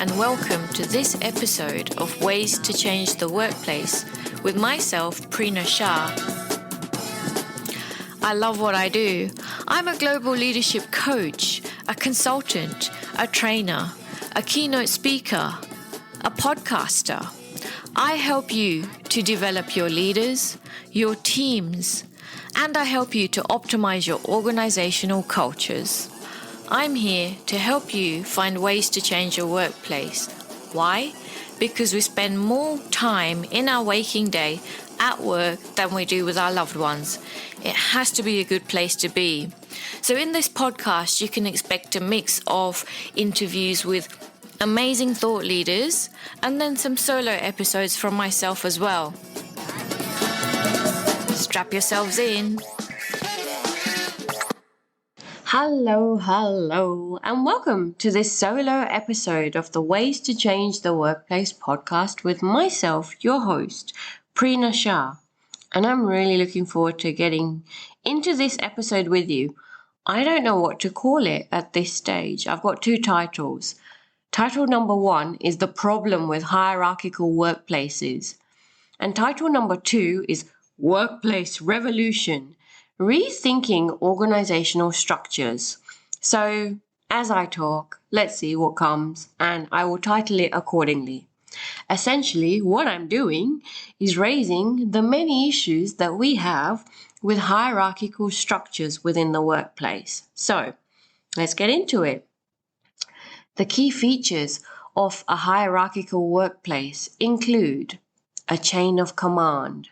and welcome to this episode of Ways to Change the Workplace with myself, Prina Shah. I love what I do. I'm a global leadership coach, a consultant, a trainer, a keynote speaker, a podcaster. I help you to develop your leaders, your teams, and I help you to optimize your organizational cultures. I'm here to help you find ways to change your workplace. Why? Because we spend more time in our waking day at work than we do with our loved ones. It has to be a good place to be. So in this podcast, you can expect a mix of interviews with amazing thought leaders and then some solo episodes from myself as well. Strap yourselves in. Hello, and welcome to this solo episode of the Ways to Change the Workplace podcast with myself, your host, Prina Shah. And I'm really looking forward to getting into this episode with you. I don't know what to call it at this stage. I've got two titles. Title number 1 is The Problem with Hierarchical Workplaces. And title number 2 is Workplace Revolution, Rethinking Organizational Structures. So, as I talk, let's see what comes, and I will title it accordingly. Essentially, what I'm doing is raising the many issues that we have with hierarchical structures within the workplace. So, let's get into it. The key features of a hierarchical workplace include a chain of command.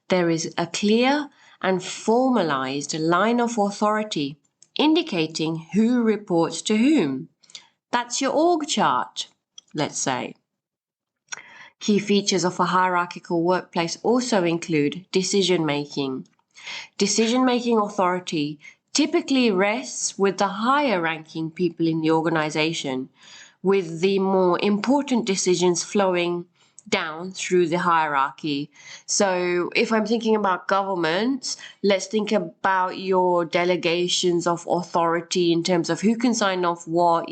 There is a clear and formalized line of authority indicating who reports to whom. That's your org chart, let's say. Key features of a hierarchical workplace also include decision-making. Decision-making authority typically rests with the higher-ranking people in the organization, with the more important decisions flowing down through the hierarchy. So if I'm thinking about government, let's think about your delegations of authority in terms of who can sign off what,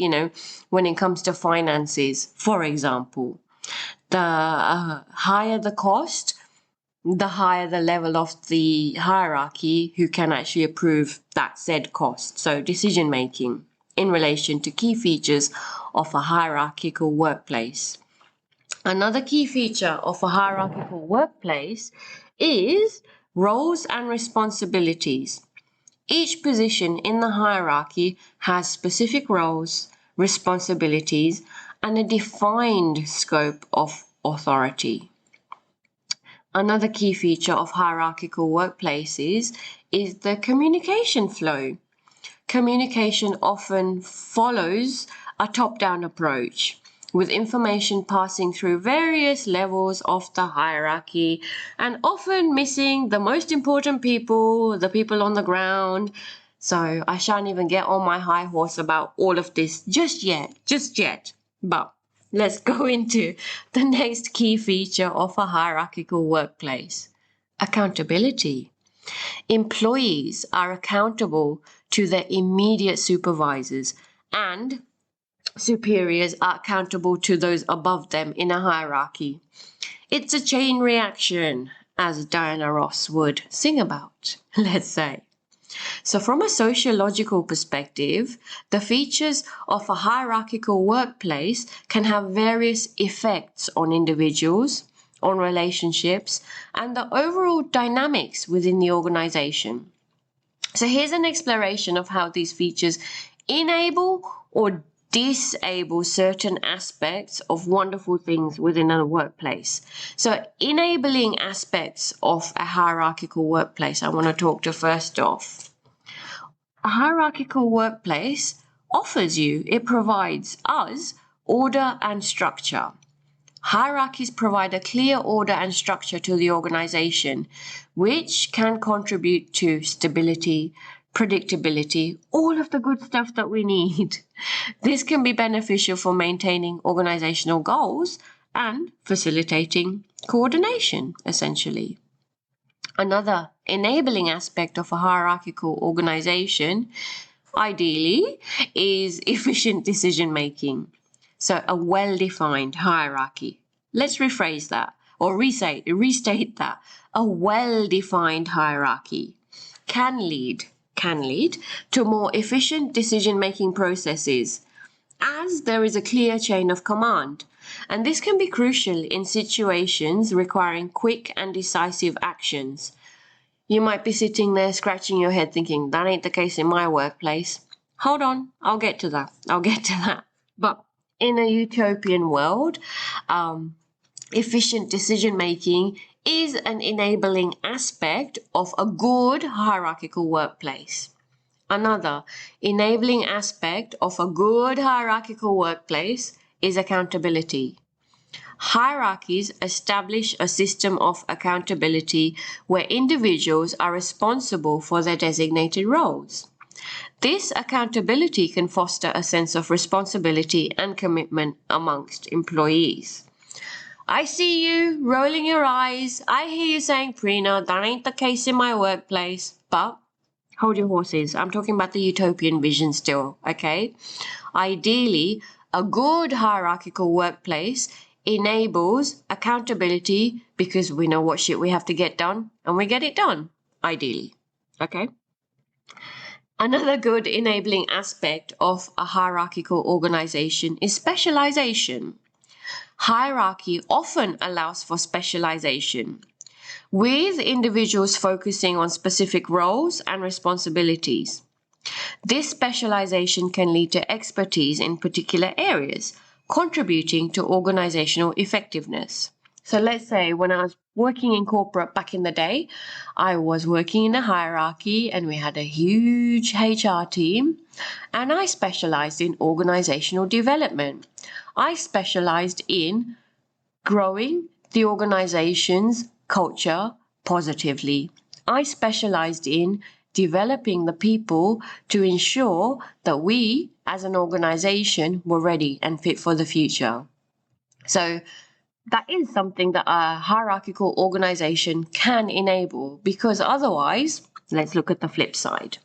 when it comes to finances, for example. The higher the cost, the higher the level of the hierarchy who can actually approve that said cost. So decision making in relation to key features of a hierarchical workplace. Another key feature of a hierarchical workplace is roles and responsibilities. Each position in the hierarchy has specific roles, responsibilities, and a defined scope of authority. Another key feature of hierarchical workplaces is the communication flow. Communication often follows a top-down approach, with information passing through various levels of the hierarchy and often missing the most important people, the people on the ground. So I shan't even get on my high horse about all of this just yet. But let's go into the next key feature of a hierarchical workplace: accountability. Employees are accountable to their immediate supervisors, and superiors are accountable to those above them in a hierarchy. It's a chain reaction, as Diana Ross would sing about, let's say. So from a sociological perspective, the features of a hierarchical workplace can have various effects on individuals, on relationships, and the overall dynamics within the organization. So here's an exploration of how these features enable or disable certain aspects of wonderful things within a workplace. So enabling aspects of a hierarchical workplace I want to talk to first off. A hierarchical workplace it provides us order and structure. Hierarchies provide a clear order and structure to the organization, which can contribute to stability, predictability, all of the good stuff that we need. This can be beneficial for maintaining organizational goals and facilitating coordination, essentially. Another enabling aspect of a hierarchical organization, ideally, is efficient decision making. So a well-defined hierarchy. Let's rephrase that or restate that. A well-defined hierarchy can lead to more efficient decision-making processes as there is a clear chain of command. And this can be crucial in situations requiring quick and decisive actions. You might be sitting there scratching your head thinking, that ain't the case in my workplace. Hold on, I'll get to that. But in a utopian world, efficient decision making is an enabling aspect of a good hierarchical workplace. Another enabling aspect of a good hierarchical workplace is accountability. Hierarchies establish a system of accountability where individuals are responsible for their designated roles. This accountability can foster a sense of responsibility and commitment amongst employees. I see you rolling your eyes. I hear you saying, Prina, that ain't the case in my workplace. But hold your horses. I'm talking about the utopian vision still, okay? Ideally, a good hierarchical workplace enables accountability because we know what shit we have to get done and we get it done, ideally, okay? Another good enabling aspect of a hierarchical organization is specialization. Hierarchy often allows for specialization, with individuals focusing on specific roles and responsibilities. This specialization can lead to expertise in particular areas, contributing to organizational effectiveness. So let's say when I was working in corporate back in the day, I was working in a hierarchy and we had a huge HR team, and I specialized in organizational development. I specialized in growing the organization's culture positively. I specialized in developing the people to ensure that we, as an organization, were ready and fit for the future. So that is something that a hierarchical organization can enable, because otherwise, let's look at the flip side.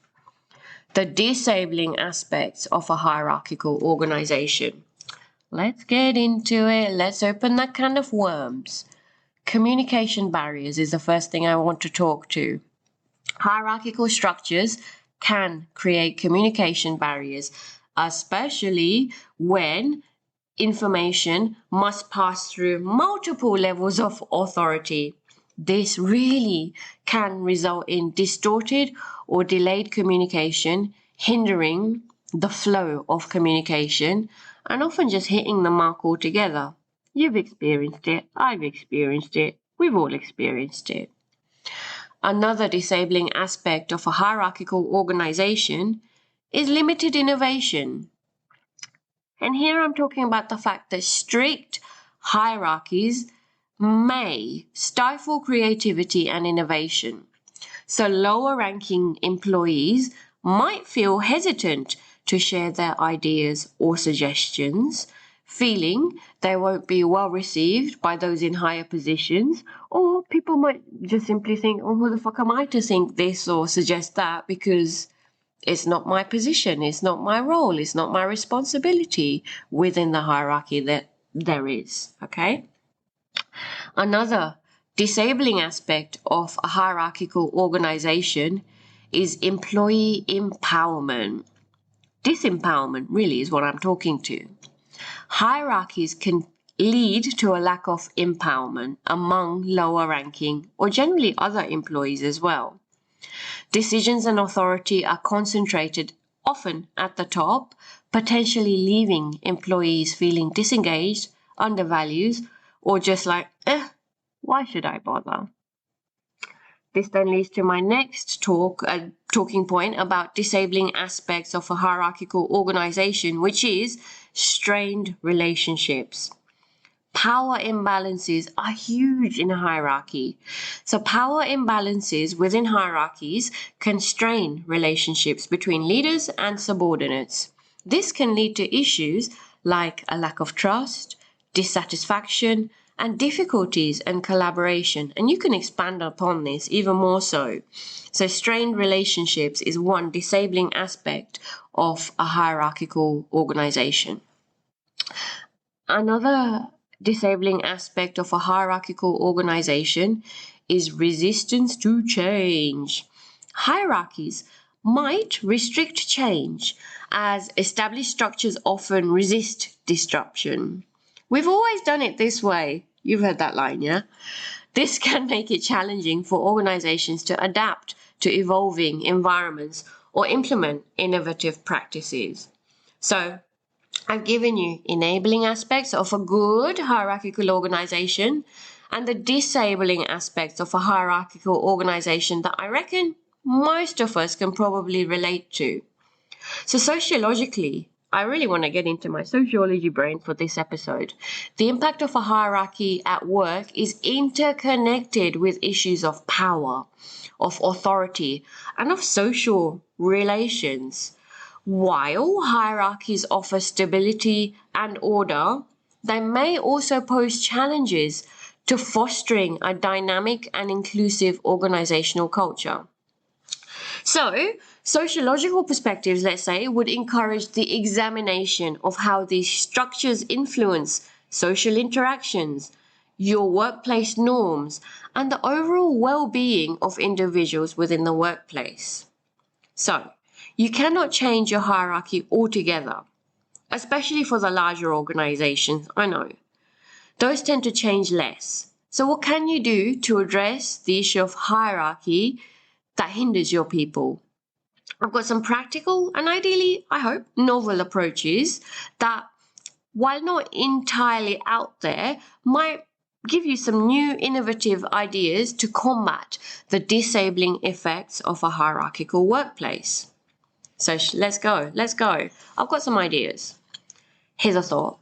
The disabling aspects of a hierarchical organization. Let's get into it. Let's open that can of worms. Communication barriers is the first thing I want to talk to. Hierarchical structures can create communication barriers, especially when information must pass through multiple levels of authority. This really can result in distorted or delayed communication, hindering the flow of communication and often just hitting the mark altogether. You've experienced it, I've experienced it, we've all experienced it. Another disabling aspect of a hierarchical organization is limited innovation. And here I'm talking about the fact that strict hierarchies may stifle creativity and innovation. So lower ranking employees might feel hesitant to share their ideas or suggestions, feeling they won't be well received by those in higher positions, or people might just simply think, oh, who the fuck am I to think this or suggest that, because it's not my position, it's not my role, it's not my responsibility within the hierarchy that there is, okay? Another disabling aspect of a hierarchical organization is employee empowerment. Disempowerment really is what I'm talking to. Hierarchies can lead to a lack of empowerment among lower ranking or generally other employees as well. Decisions and authority are concentrated often at the top, potentially leaving employees feeling disengaged, undervalued, or just like, why should I bother? This then leads to my next talking point about disabling aspects of a hierarchical organization, which is strained relationships. Power imbalances are huge in a hierarchy. So power imbalances within hierarchies can strain relationships between leaders and subordinates. This can lead to issues like a lack of trust, dissatisfaction, and difficulties in collaboration. And you can expand upon this even more so. So strained relationships is one disabling aspect of a hierarchical organization. Another disabling aspect of a hierarchical organization is resistance to change. Hierarchies might restrict change, as established structures often resist disruption. We've always done it this way. You've heard that line, yeah? This can make it challenging for organizations to adapt to evolving environments or implement innovative practices. So, I've given you enabling aspects of a good hierarchical organization and the disabling aspects of a hierarchical organization that I reckon most of us can probably relate to. So sociologically, I really want to get into my sociology brain for this episode. The impact of a hierarchy at work is interconnected with issues of power, of authority, and of social relations. While hierarchies offer stability and order, they may also pose challenges to fostering a dynamic and inclusive organizational culture. So, sociological perspectives, let's say, would encourage the examination of how these structures influence social interactions, your workplace norms, and the overall well-being of individuals within the workplace. So, you cannot change your hierarchy altogether, especially for the larger organizations, I know. Those tend to change less. So what can you do to address the issue of hierarchy that hinders your people? I've got some practical and ideally, I hope, novel approaches that, while not entirely out there, might give you some new innovative ideas to combat the disabling effects of a hierarchical workplace. So let's go. I've got some ideas. Here's a thought.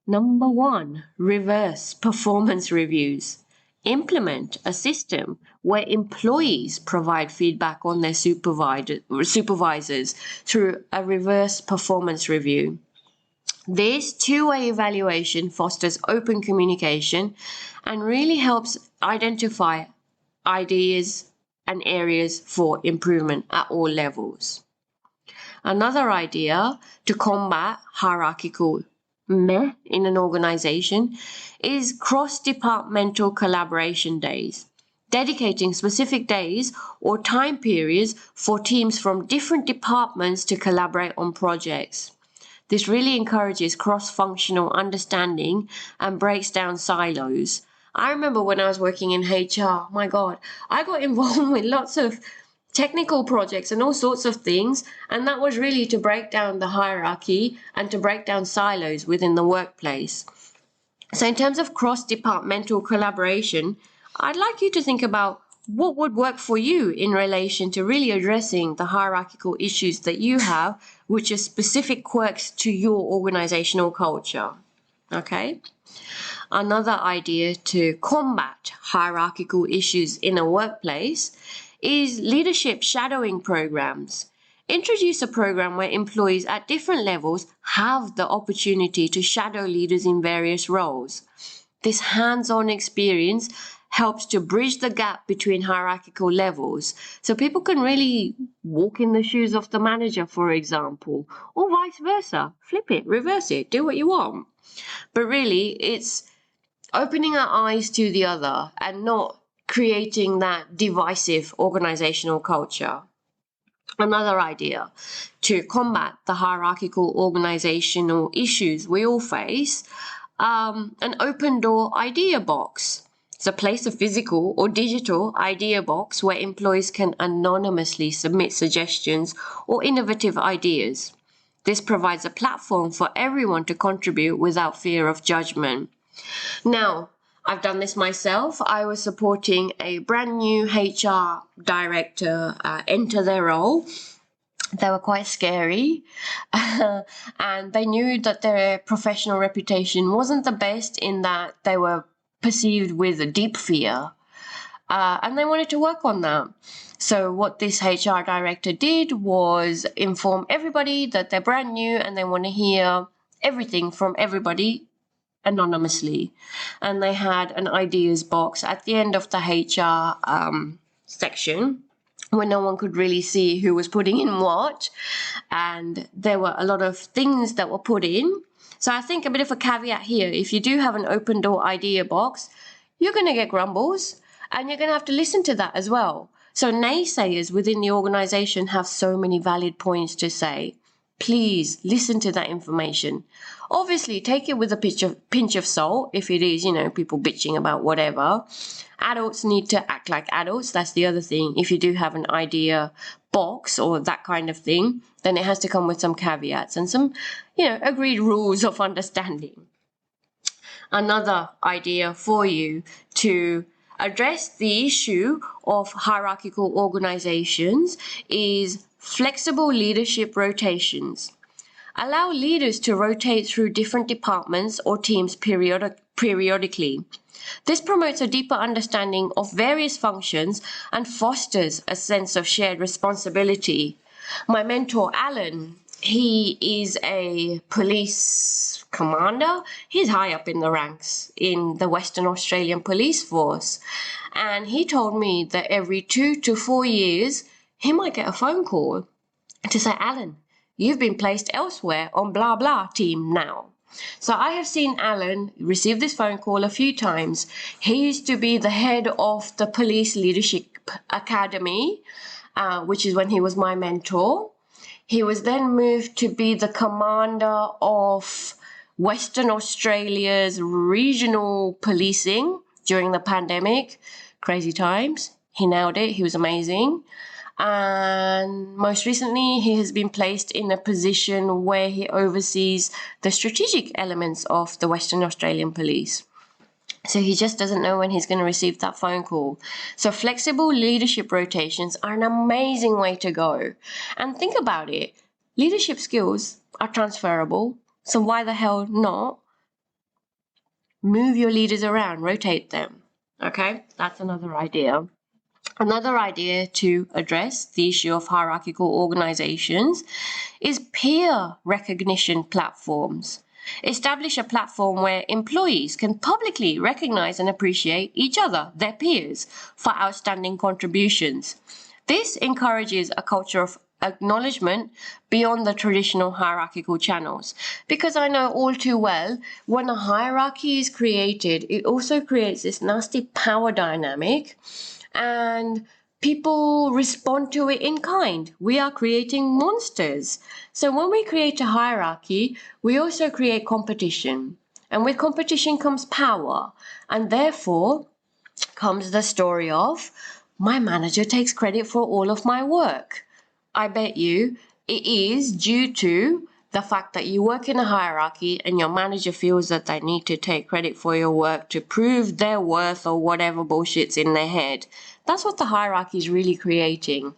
Number 1, reverse performance reviews. Implement a system where employees provide feedback on their supervisors through a reverse performance review. This two-way evaluation fosters open communication and really helps identify ideas and areas for improvement at all levels. Another idea to combat hierarchical meh in an organization is cross-departmental collaboration days, dedicating specific days or time periods for teams from different departments to collaborate on projects. This really encourages cross-functional understanding and breaks down silos. I remember when I was working in HR, my God, I got involved with lots of technical projects and all sorts of things, and that was really to break down the hierarchy and to break down silos within the workplace. So in terms of cross-departmental collaboration, I'd like you to think about what would work for you in relation to really addressing the hierarchical issues that you have, which are specific quirks to your organizational culture. Okay? Another idea to combat hierarchical issues in a workplace is leadership shadowing programs. Introduce a program where employees at different levels have the opportunity to shadow leaders in various roles. This hands-on experience helps to bridge the gap between hierarchical levels, so people can really walk in the shoes of the manager, for example, or vice versa. Flip it, reverse it, do what you want. But really, it's opening our eyes to the other and not creating that divisive organizational culture. Another idea to combat the hierarchical organizational issues we all face, an open door idea box. So place a physical or digital idea box where employees can anonymously submit suggestions or innovative ideas. This provides a platform for everyone to contribute without fear of judgment. Now, I've done this myself. I was supporting a brand new HR director enter their role. They were quite scary and they knew that their professional reputation wasn't the best, in that they were perceived with a deep fear, and they wanted to work on that. So what this HR director did was inform everybody that they're brand new and they want to hear everything from everybody anonymously. And they had an ideas box at the end of the HR section where no one could really see who was putting in what. And there were a lot of things that were put in. So I think a bit of a caveat here, if you do have an open door idea box, you're going to get grumbles and you're going to have to listen to that as well. So naysayers within the organization have so many valid points to say. Please listen to that information. Obviously, take it with a pinch of salt if it is, people bitching about whatever. Adults need to act like adults. That's the other thing. If you do have an idea box or that kind of thing, then it has to come with some caveats and some, agreed rules of understanding. Another idea for you to address the issue of hierarchical organizations is flexible leadership rotations. Allow leaders to rotate through different departments or teams periodically. This promotes a deeper understanding of various functions and fosters a sense of shared responsibility. My mentor, Alan, he is a police commander. He's high up in the ranks in the Western Australian Police Force. And he told me that every 2 to 4 years, he might get a phone call to say, Alan, you've been placed elsewhere on blah blah team now. So I have seen Alan receive this phone call a few times. He used to be the head of the Police Leadership Academy, which is when he was my mentor. He was then moved to be the commander of Western Australia's regional policing during the pandemic. Crazy times. He nailed it. He was amazing. And most recently, he has been placed in a position where he oversees the strategic elements of the Western Australian Police. So he just doesn't know when he's going to receive that phone call. So flexible leadership rotations are an amazing way to go. And think about it. Leadership skills are transferable. So why the hell not? Move your leaders around, rotate them. Okay, that's another idea. Another idea to address the issue of hierarchical organizations is peer recognition platforms. Establish a platform where employees can publicly recognize and appreciate each other, their peers, for outstanding contributions. This encourages a culture of acknowledgement beyond the traditional hierarchical channels. Because I know all too well, when a hierarchy is created, it also creates this nasty power dynamic, and people respond to it in kind. We are creating monsters. So when we create a hierarchy, we also create competition. And with competition comes power. And therefore comes the story of, my manager takes credit for all of my work. I bet you it is due to the fact that you work in a hierarchy and your manager feels that they need to take credit for your work to prove their worth or whatever bullshit's in their head. That's what the hierarchy is really creating.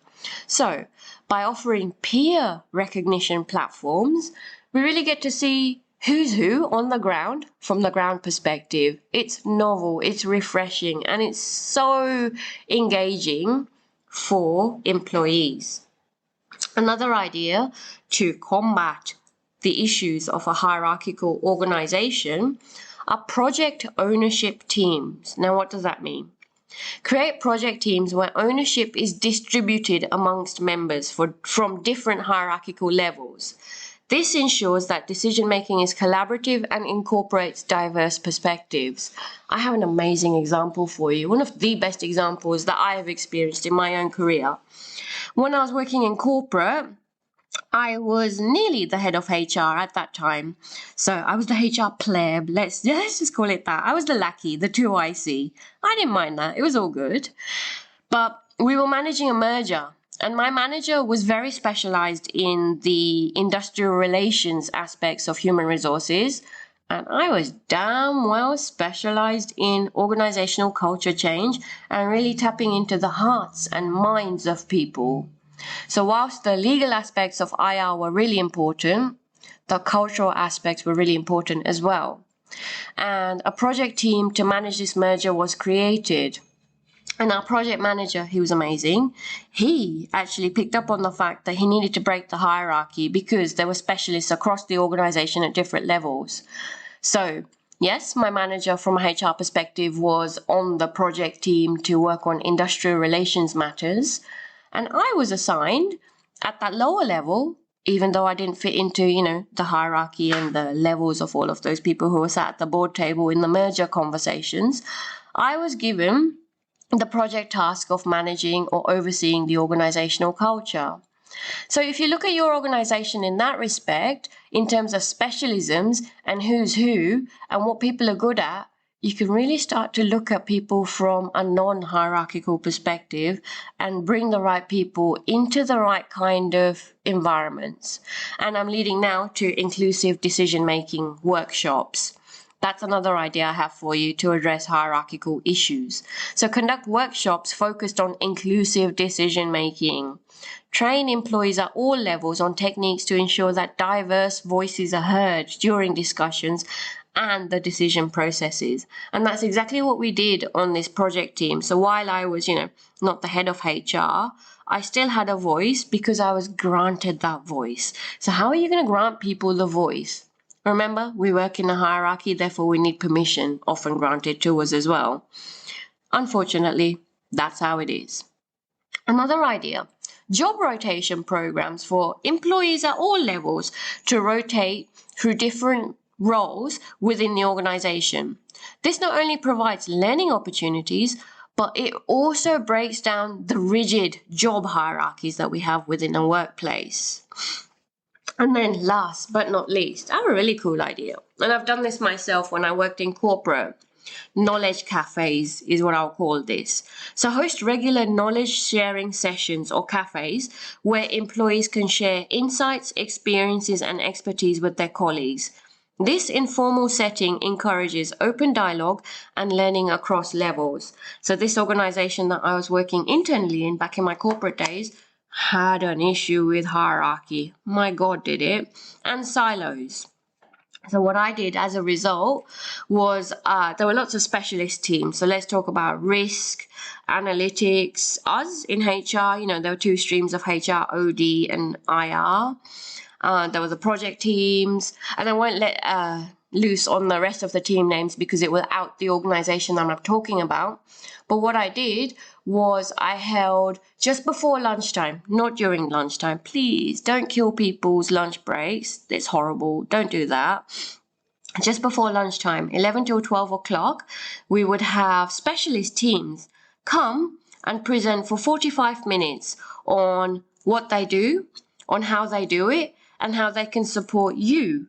So, by offering peer recognition platforms, we really get to see who's who on the ground from the ground perspective. It's novel, it's refreshing, and it's so engaging for employees. Another idea to combat the issues of a hierarchical organization are project ownership teams. Now, what does that mean? Create project teams where ownership is distributed amongst members from different hierarchical levels. This ensures that decision-making is collaborative and incorporates diverse perspectives. I have an amazing example for you, one of the best examples that I have experienced in my own career. When I was working in corporate, I was nearly the head of HR at that time. So I was the HR pleb. Let's just call it that. I was the lackey, the 2IC. I didn't mind that. It was all good. But we were managing a merger. And my manager was very specialized in the industrial relations aspects of human resources. And I was damn well specialized in organizational culture change and really tapping into the hearts and minds of people. So whilst the legal aspects of IR were really important, the cultural aspects were really important as well. And a project team to manage this merger was created. And our project manager, he was amazing. He actually picked up on the fact that he needed to break the hierarchy because there were specialists across the organization at different levels. So yes, my manager from a HR perspective was on the project team to work on industrial relations matters. And I was assigned at that lower level even though I didn't fit into, the hierarchy and the levels of all of those people who were sat at the board table in the merger conversations, I was given the project task of managing or overseeing the organizational culture. So if you look at your organization in that respect, in terms of specialisms and who's who and what people are good at, you can really start to look at people from a non-hierarchical perspective and bring the right people into the right kind of environments. And I'm leading now to inclusive decision-making workshops. That's another idea I have for you to address hierarchical issues. So conduct workshops focused on inclusive decision-making. Train employees at all levels on techniques to ensure that diverse voices are heard during discussions and the decision processes. And that's exactly what we did on this project team. So while I was, not the head of HR, I still had a voice because I was granted that voice. So how are you going to grant people the voice? Remember, we work in a hierarchy, therefore we need permission, often granted to us as well. Unfortunately, that's how it is. Another idea, job rotation programs for employees at all levels to rotate through different roles within the organization. This not only provides learning opportunities, but it also breaks down the rigid job hierarchies that we have within a workplace. And then last but not least, I have a really cool idea. And I've done this myself when I worked in corporate. Knowledge cafes is what I'll call this. So host regular knowledge sharing sessions or cafes where employees can share insights, experiences, and expertise with their colleagues. This informal setting encourages open dialogue and learning across levels. So this organization that I was working internally in back in my corporate days had an issue with hierarchy. My God, did it. And silos. So what I did as a result was there were lots of specialist teams. So let's talk about risk, analytics, us in HR. There were two streams of HR, OD and IR. There were the project teams, and I won't let loose on the rest of the team names because it will out the organization that I'm talking about. But what I did was I held just before lunchtime, not during lunchtime. Please don't kill people's lunch breaks. It's horrible. Don't do that. Just before lunchtime, 11 till 12 o'clock, we would have specialist teams come and present for 45 minutes on what they do, on how they do it, and how they can support you,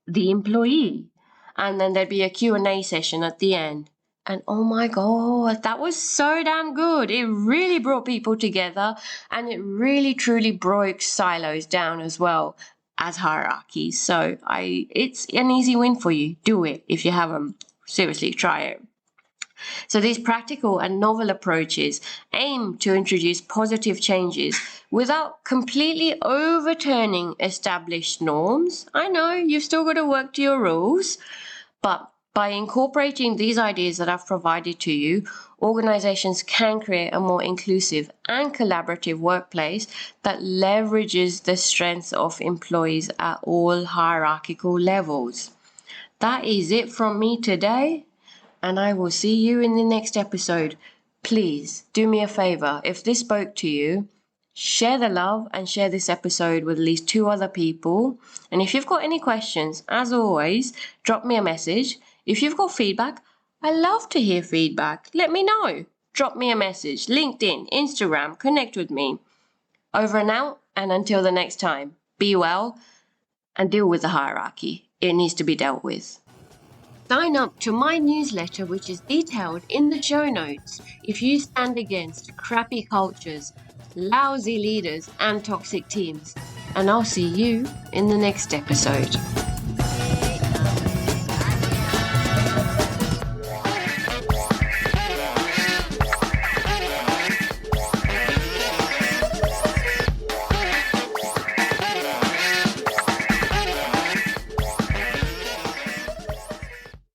the employee. And then there'd be a Q&A session at the end. And oh my God, that was so damn good. It really brought people together, and it really truly broke silos down as well as hierarchies. So it's an easy win for you. Do it if you haven't. Seriously, try it. So these practical and novel approaches aim to introduce positive changes without completely overturning established norms. I know you've still got to work to your rules, but by incorporating these ideas that I've provided to you, organizations can create a more inclusive and collaborative workplace that leverages the strengths of employees at all hierarchical levels. That is it from me today, and I will see you in the next episode. Please do me a favor. If this spoke to you, share the love and share this episode with at least 2 other people. And if you've got any questions, as always, drop me a message. If you've got feedback, I love to hear feedback. Let me know. Drop me a message. LinkedIn, Instagram, connect with me. Over and out, and until the next time, be well and deal with the hierarchy. It needs to be dealt with. Sign up to my newsletter, which is detailed in the show notes, if you stand against crappy cultures, lousy leaders, and toxic teams. And I'll see you in the next episode.